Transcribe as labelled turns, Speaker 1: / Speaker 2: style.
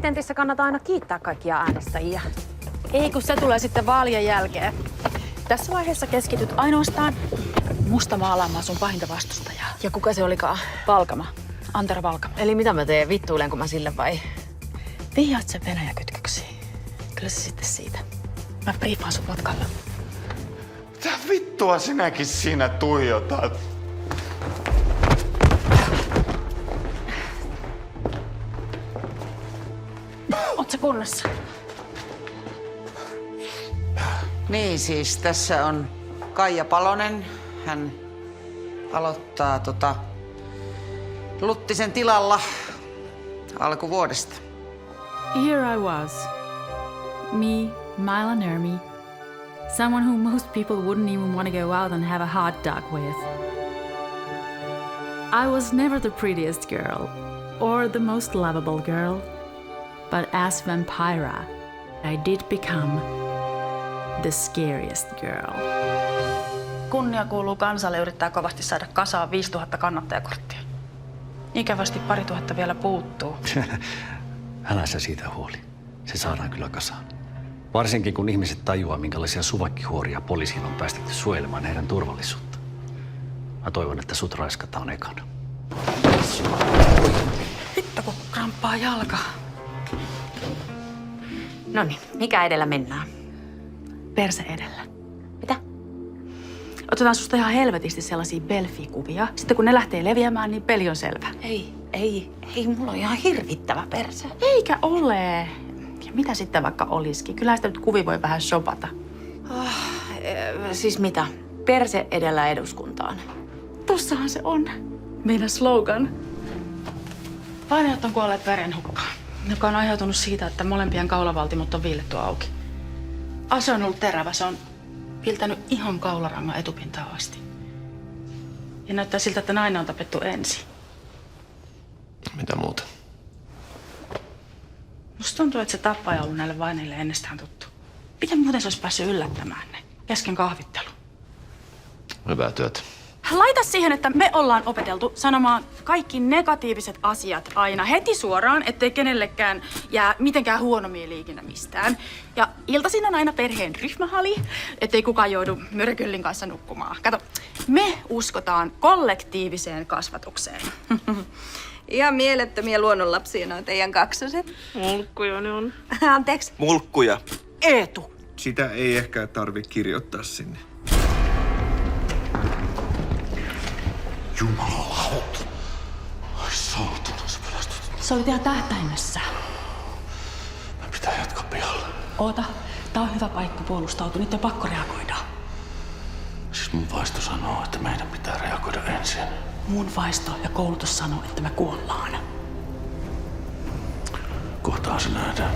Speaker 1: Dimitentissä kannattaa aina kiittää kaikkia äänestäjiä.
Speaker 2: Ei, kun se tulee sitten vaalien jälkeen. Tässä vaiheessa keskityt ainoastaan mustamaalaamaan sun pahinta vastustajaa.
Speaker 1: Ja kuka se olikaan?
Speaker 2: Valkama. Antero Valkama.
Speaker 1: Eli mitä mä teen? Vittuilenko mä sille vai?
Speaker 2: Vihjaat sen Venäjä-kytköksiin. Kyllä se sitten siitä. Mä briefaan sun matkalla.
Speaker 3: Mitä vittua sinäkin siinä tuijotat?
Speaker 2: Oot sä kunnossa?
Speaker 4: Niin siis, tässä on Kaija Palonen. Hän aloittaa Luttisen tilalla alkuvuodesta.
Speaker 5: Here I was. Me, Mila Nurmi. Someone who most people wouldn't even want to go out and have a hot dog with. I was never the prettiest girl, or the most lovable girl. But as Vampira, I did become the scariest girl.
Speaker 2: Kunnia kuuluu kansalle yrittää kovasti saada kasaan 5000 kannattajakorttia. Ikävästi 2000 vielä puuttuu.
Speaker 6: Älä sä siitä huoli. Se saadaan kyllä kasaan. Varsinkin kun ihmiset tajuaa, minkälaisia suvakkihuoria poliisiin on päästetty suojelemaan heidän turvallisuutta. Mä toivon, että sut raiskataan ekana.
Speaker 2: Hitto, kun kramppaa jalka.
Speaker 1: Noniin, mikä edellä mennään?
Speaker 2: Perse edellä.
Speaker 1: Mitä?
Speaker 2: Otetaan susta ihan helvetisti sellaisia belfi-kuvia. Sitten kun ne lähtee leviämään, niin peli on selvä.
Speaker 1: Ei, mulla on ihan hirvittävä perse.
Speaker 2: Eikä ole. Ja mitä sitten vaikka olisikin? Kyllähän sitä nyt kuvi voi vähän shopata.
Speaker 1: Siis mitä? Perse edellä eduskuntaan.
Speaker 2: Tossahan se on. Meidän slogan. Vainajat on kuolleet verenhukkaan, joka on aiheutunut siitä, että molempien kaulavaltimot on viilletty auki. Ase on ollut terävä. Se on piltänyt ihan kaularangan etupintaan asti. Ja näyttää siltä, että nainen on tapettu ensin.
Speaker 3: Mitä muuta?
Speaker 2: Musta tuntuu, että se tappaja on ollut näille vainajille ennestään tuttu. Miten muuten se olisi päässyt yllättämään ne kesken kahvittelu?
Speaker 3: Hyvää työtä.
Speaker 2: Laita siihen, että me ollaan opeteltu sanomaan kaikki negatiiviset asiat aina heti suoraan, ettei kenellekään jää mitenkään huono mieli ikinä mistään. Ja iltaisin on aina perheen ryhmähali, ettei kukaan joudu mörköllin kanssa nukkumaan. Kato, me uskotaan kollektiiviseen kasvatukseen.
Speaker 7: Ihan mielettömiä luonnonlapsia nuo teidän kaksoset.
Speaker 8: Mulkkuja ne on.
Speaker 7: Anteeksi.
Speaker 8: Mulkkuja.
Speaker 7: Eetu.
Speaker 8: Sitä ei ehkä tarvitse kirjoittaa sinne.
Speaker 3: Jumalauta. Ai saatana, se pelästyt.
Speaker 2: Se oli ihan tähtäimessä.
Speaker 3: Mä pitää jatkaa pihalle.
Speaker 2: Oota, tää on hyvä paikka puolustautua, nyt on pakko reagoida.
Speaker 3: Siis mun vaisto sanoo, että meidän pitää reagoida ensin.
Speaker 2: Mun vaisto ja koulutus sanoo, että me kuollaan.
Speaker 3: Kohtaan se nähdään.